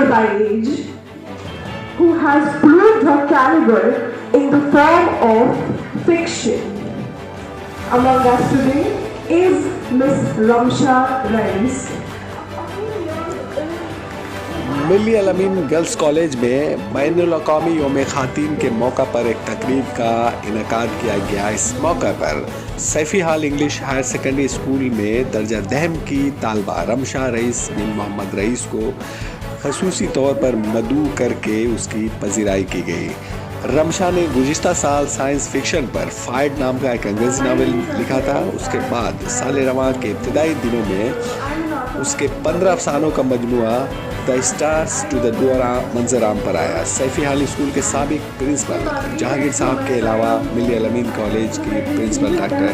by age, who has proved her caliber in the form of fiction. Among us today is Miss Ramsha Rais. मिली Al-Ameen girls college में बैनुल-अक़वामी यौम ख़ातीन के मौका पर एक तकरीब का इनेकाद किया गया। इस मौका पर Saifee hall English higher secondary school में दर्जा दहम की तालबा रमशा रईस बिन मोहम्मद रईस को ख़ुसूसी तौर पर मदऊ करके उसकी पज़ीराई की गई। रमशा ने गुज़िश्ता साल साइंस फ़िक्शन पर फाइड नाम का एक अंग्रेज़ी नावल लिखा था। उसके बाद साल रवां के इब्तदाई दिनों में उसके 15 अफ़सानों का मजमुआ the stars to the door मंजर आम पर आया। सैफ़ी हाल स्कूल के साबिक प्रिंसिपल जहांगीर साहब के अलावा मिली अल-अमीन कॉलेज की प्रिंसिपल डॉक्टर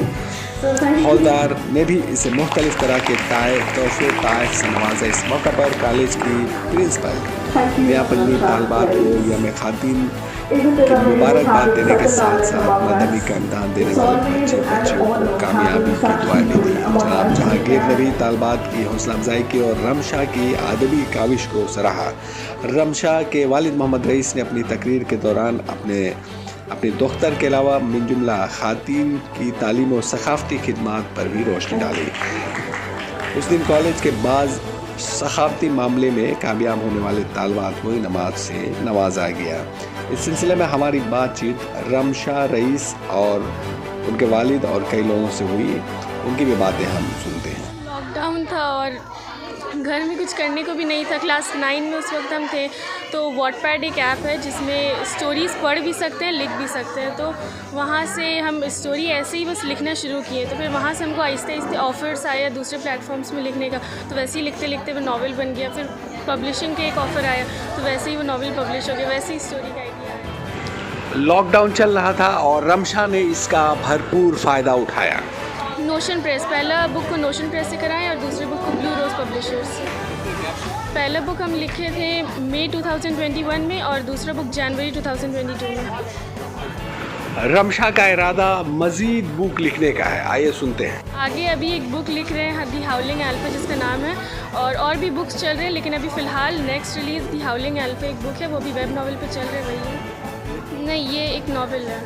हौलदार ने भी इसे मुख्तलिफ तरह के तोहफ़े से नवाजा। इस मौका पर कॉलेज की प्रिंसिपल ने अपनी तालबात को यौम ख़ातीन की मुबारकबाद देने के साथ साथ मदनी का इम्तहान देने वाले बच्चों को कामयाबी की दुआएं भी दी। जनाब जहांगीर ने भी तालबात की हौसला अफजाई की और रमशा की अदबी काविश को सराहा। रमशा के वालिद मोहम्मद रईस ने अपनी तकरीर के दौरान अपने दोख्तर के अलावा मिन जुमला ख़ातीन की तालीम और सकाफ़ती खिदमात पर भी रोशनी डाली। उस दिन कॉलेज के बाज़ सकाफ़ती मामले में कामयाब होने वाले तालबात को इनामात से नवाजा गया। इस सिलसिले में हमारी बातचीत रमशा रईस और उनके वालिद और कई लोगों से हुई। उनकी भी बातें हम सुनते हैं। लॉकडाउन था और घर में कुछ करने को भी नहीं था। क्लास 9 में उस वक्त हम थे। तो वॉटपैड एक ऐप है जिसमें स्टोरीज़ पढ़ भी सकते हैं, लिख भी सकते हैं। तो वहाँ से हम स्टोरी ऐसे ही बस लिखना शुरू किए। तो फिर वहाँ से हमको आहिस्ते आहिस्ते ऑफ़र्स आया दूसरे प्लेटफॉर्म्स में लिखने का। तो वैसे ही लिखते लिखते वो नावल बन गया। फिर पब्लिशिंग का एक ऑफ़र आया तो वैसे ही वो नावल पब्लिश हो गया। वैसे ही स्टोरी का आइडिया आया। लॉकडाउन चल रहा था और रमशा ने इसका भरपूर फ़ायदा उठाया। नोशन प्रेस, पहला बुक को नोशन प्रेस से कराएं और दूसरे बुक को ब्लू रोज़ पब्लिशर्स से। पहला बुक हम लिखे थे मई 2021 में और दूसरा बुक जनवरी 2022 में। रमशा का इरादा मज़ीद बुक लिखने का है। आइए सुनते हैं। आगे अभी एक बुक लिख रहे हैं दी हाउलिंग अल्फा जिसका नाम है, और भी बुक्स चल रहे हैं। लेकिन अभी फ़िलहाल नेक्स्ट रिलीज़ दी हाउलिंग अल्फा एक बुक है, वो भी वेब नावल पे चल रही है। नहीं, ये एक नावल है।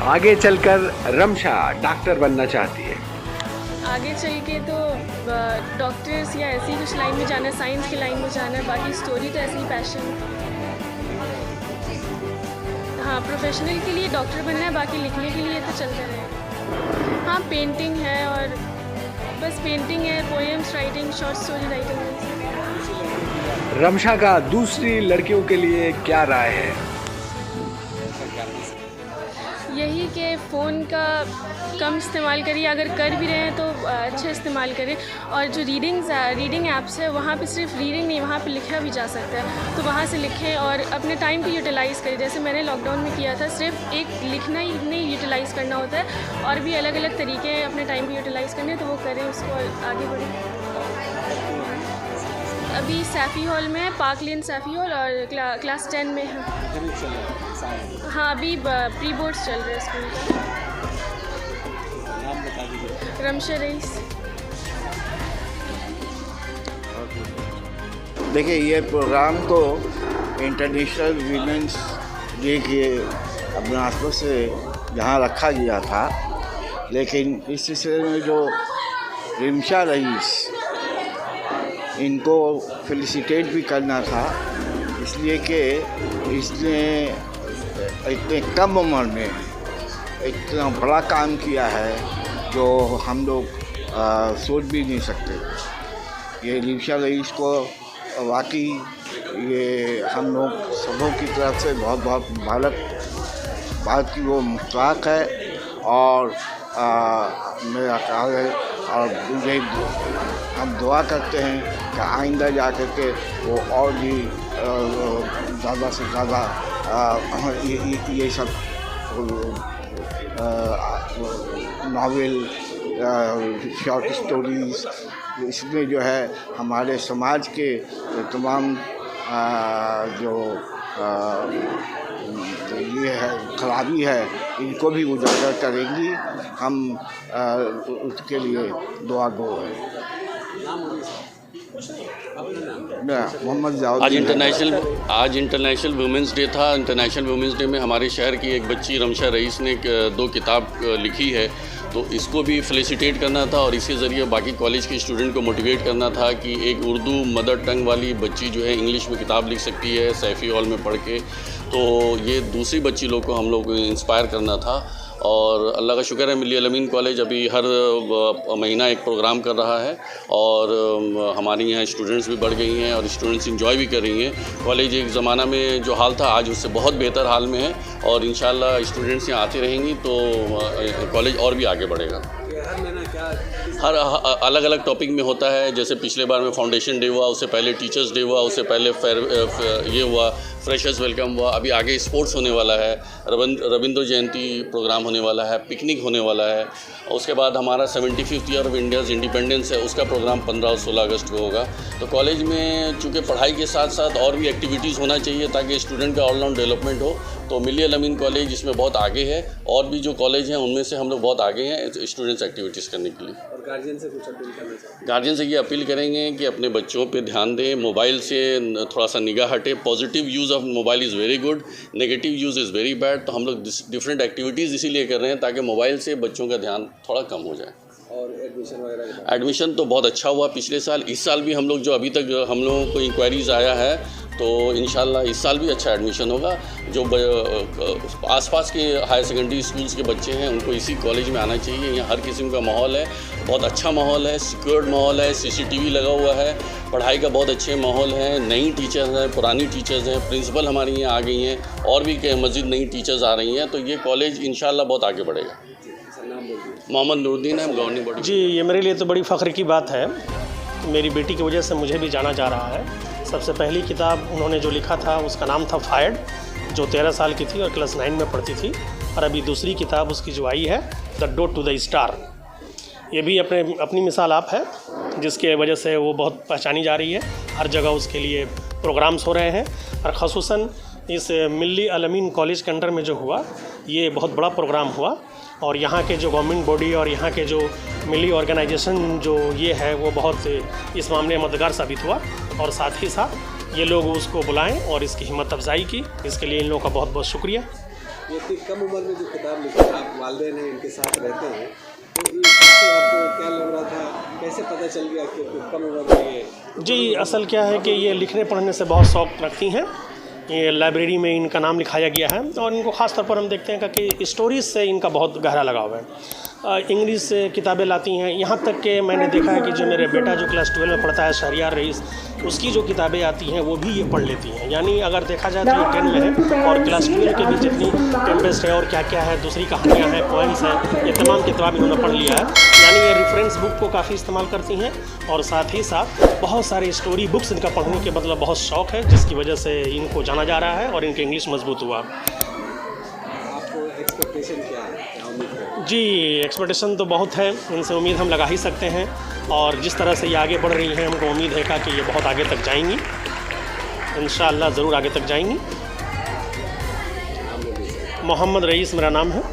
आगे चलकर रमशा डॉक्टर बनना चाहती है। आगे चल के तो डॉक्टर्स या ऐसी कुछ लाइन में जाना है, साइंस की लाइन में जाना है। बाकी स्टोरी तो ऐसे ही पैशन है। हाँ, प्रोफेशनल के लिए डॉक्टर बनना है, बाकी लिखने के लिए तो चलते रहे। हाँ, पेंटिंग है और बस पेंटिंग है, poems writing, short story writing. Ramsha का दूसरी लड़कियों के लिए क्या राय है? यही कि फ़ोन का कम इस्तेमाल करिए, अगर कर भी रहे हैं तो अच्छा इस्तेमाल करें। और जो रीडिंग ऐप्स है वहाँ पे सिर्फ रीडिंग नहीं, वहाँ पे लिखा भी जा सकता है। तो वहाँ से लिखें और अपने टाइम को यूटिलाइज़ करें। जैसे मैंने लॉकडाउन में किया था, सिर्फ एक लिखना ही नहीं यूटिलाइज़ करना होता है, और भी अलग अलग तरीके हैं अपने टाइम को यूटिलाइज़ करने, तो वो करें, उसको आगे बढ़ें। अभी सैफ़ी हॉल में है, पार्क लेन सैफ़ी हॉल, और क्लास 10 में है। हाँ, अभी प्री बोर्ड्स चल रहे हैं स्कूल का। रमशा रईस। देखिए, ये प्रोग्राम तो इंटरनेशनल वीमेंस डे के अपने हाथों से यहाँ रखा गया था, लेकिन इस सिलसिले में जो रमशा रईस, इनको फेलिसिटेट भी करना था, इसलिए कि इसने इतने कम उम्र में इतना बड़ा काम किया है जो हम लोग सोच भी नहीं सकते। ये रमशा रईस को वाकई ये हम लोग सबों की तरफ से बहुत बहुत भारत की वो मुस्ताक है। और मेरा ख्याल है, और मुझे हम दुआ करते हैं कि आइंदा जा कर के वो और भी ज़्यादा से ज़्यादा ये सब नावल, शॉर्ट स्टोरीज़, इसमें जो है हमारे समाज के तमाम जो ये है खराबी है, इनको भी उजागर करेंगी। हम उसके लिए दुआ गो हैं। मोहम्मद आज जाउद्दीन। इंटरनेशनल वुमेंस डे था। इंटरनेशनल वुमेंस डे में हमारे शहर की एक बच्ची रमशा रईस ने 2 किताब लिखी है, तो इसको भी फेलिसिटेट करना था और इसके ज़रिए बाकी कॉलेज के स्टूडेंट को मोटिवेट करना था कि एक उर्दू मदर टंग वाली बच्ची जो है इंग्लिश में किताब लिख सकती है सैफ़ी हॉल में पढ़ के। तो ये दूसरी बच्ची लोग को हम लोग को इंस्पायर करना था। और अल्लाह का शुक्र है मिल्ली अल-अमीन कॉलेज अभी हर महीना एक प्रोग्राम कर रहा है और हमारे यहाँ स्टूडेंट्स भी बढ़ गई हैं और स्टूडेंट्स इंजॉय भी कर रही हैं। कॉलेज एक ज़माना में जो हाल था आज उससे बहुत बेहतर हाल में है और इंशाल्लाह स्टूडेंट्स यहाँ आते रहेंगी तो कॉलेज और भी आगे बढ़ेगा। हर अलग अलग टॉपिक में होता है, जैसे पिछले बार में फाउंडेशन डे हुआ, उससे पहले टीचर्स डे हुआ, उससे पहले ये हुआ फ्रेशर्स वेलकम हुआ, अभी आगे स्पोर्ट्स होने वाला है, रविंद्र जयंती प्रोग्राम होने वाला है, पिकनिक होने वाला है। उसके बाद हमारा 75th year of India's independence है, उसका प्रोग्राम 15 और 16 अगस्त को होगा। तो कॉलेज में चूँकि पढ़ाई के साथ साथ और भी एक्टिविटीज़ होना चाहिए ताकि स्टूडेंट का ऑलराउंड डेवलपमेंट हो। तो मिल्ली अल-अमीन कॉलेज इसमें बहुत आगे है और भी जो कॉलेज हैं उनमें से हम लोग बहुत आगे हैं स्टूडेंट्स एक्टिविटीज़ करने के लिए। और गार्जियन से कुछ अपील करना चाहिए? गार्जियन से ये अपील करेंगे कि अपने बच्चों पे ध्यान दें, मोबाइल से थोड़ा सा निगाह हटे। Positive use of mobile is very good, negative use is very bad. तो हम लोग डिफरेंट एक्टिविटीज़ इसीलिए कर रहे हैं ताकि मोबाइल से बच्चों का ध्यान थोड़ा कम हो जाए। और एडमिशन तो बहुत अच्छा हुआ पिछले साल। इस साल भी हम लोग जो अभी तक हम लोगों को इंक्वायरीज़ आया है तो इंशाल्लाह इस साल भी अच्छा एडमिशन होगा। जो आसपास के हायर सेकेंडरी स्कूल्स के बच्चे हैं उनको इसी कॉलेज में आना चाहिए। यहाँ हर किस्म का माहौल है, बहुत अच्छा माहौल है, सिक्योर्ड माहौल है, CCTV लगा हुआ है, पढ़ाई का बहुत अच्छे माहौल है, नई टीचर्स हैं, पुरानी टीचर्स हैं, प्रिंसिपल हमारी यहाँ आ गई हैं और भी मज़ीद नई टीचर्स आ रही हैं। तो ये कॉलेज इंशाल्लाह बहुत आगे बढ़ेगा। मोहम्मद नूरुद्दीन है, गवर्निंग बॉडी। जी, ये मेरे लिए तो बड़ी फ़ख्र की बात है। मेरी बेटी की वजह से मुझे भी जाना जा रहा है। सबसे पहली किताब उन्होंने जो लिखा था उसका नाम था फायर्ड, जो 13 साल की थी और क्लास 9 में पढ़ती थी। और अभी दूसरी किताब उसकी जो आई है the door to the star, ये भी अपनी मिसाल आप है जिसके वजह से वो बहुत पहचानी जा रही है। हर जगह उसके लिए प्रोग्राम्स हो रहे हैं और ख़ुसूसन इस मिल्ली अल-अमीन कॉलेज के अंडर में जो हुआ ये बहुत बड़ा प्रोग्राम हुआ और यहाँ के जो गवर्नमेंट बॉडी और यहाँ के जो मिली ऑर्गेनाइजेशन जो ये है वो बहुत इस मामले में मददगार साबित हुआ। और साथ ही साथ ये लोग उसको बुलाएं और इसकी हिम्मत अफजाई की, इसके लिए इन लोगों का बहुत बहुत शुक्रिया। ये इतनी कम उम्र में जो किताब लिखी, आप वालिदैन हैं, इनके साथ रहते हैं, तो इससे आपको क्या लग रहा था, कैसे पता चल गया कि कम उम्र में ये? जी, असल क्या है कि ये लिखने पढ़ने से बहुत शौक़ रखती हैं। ये लाइब्रेरी में इनका नाम लिखाया गया है और इनको ख़ास तौर पर हम देखते हैं कि स्टोरीज़ से इनका बहुत गहरा लगाव है। इंग्लिश से किताबें लाती हैं, यहाँ तक कि मैंने देखा है कि जो मेरे बेटा जो क्लास 12 में पढ़ता है शहरियार रईस, उसकी जो किताबें आती हैं वो भी ये पढ़ लेती हैं। यानी अगर देखा जाए तो ये 10 में है और क्लास 12 के भी जितनी टेम्पेस्ट है और क्या क्या है, दूसरी कहानियाँ हैं, पोएम्स हैं, ये तमाम किताब इन्होंने पढ़ लिया है। यानी ये रेफरेंस बुक को काफ़ी इस्तेमाल करती हैं और साथ ही साथ बहुत सारे स्टोरी बुक्स इनका पढ़ने के मतलब बहुत शौक़ है, जिसकी वजह से इनको जाना जा रहा है और इनकी इंग्लिश मजबूत हुआ। आपको एक्सपेक्टेशन क्या है, क्या उम्मीद है? जी, एक्सपेक्टेशन तो बहुत है, इनसे उम्मीद हम लगा ही सकते हैं और जिस तरह से ये आगे बढ़ रही हैं हमको उम्मीद है कि ये बहुत आगे तक जाएंगी, इंशाअल्लाह ज़रूर आगे तक जाएंगी। मोहम्मद रईस मेरा नाम है।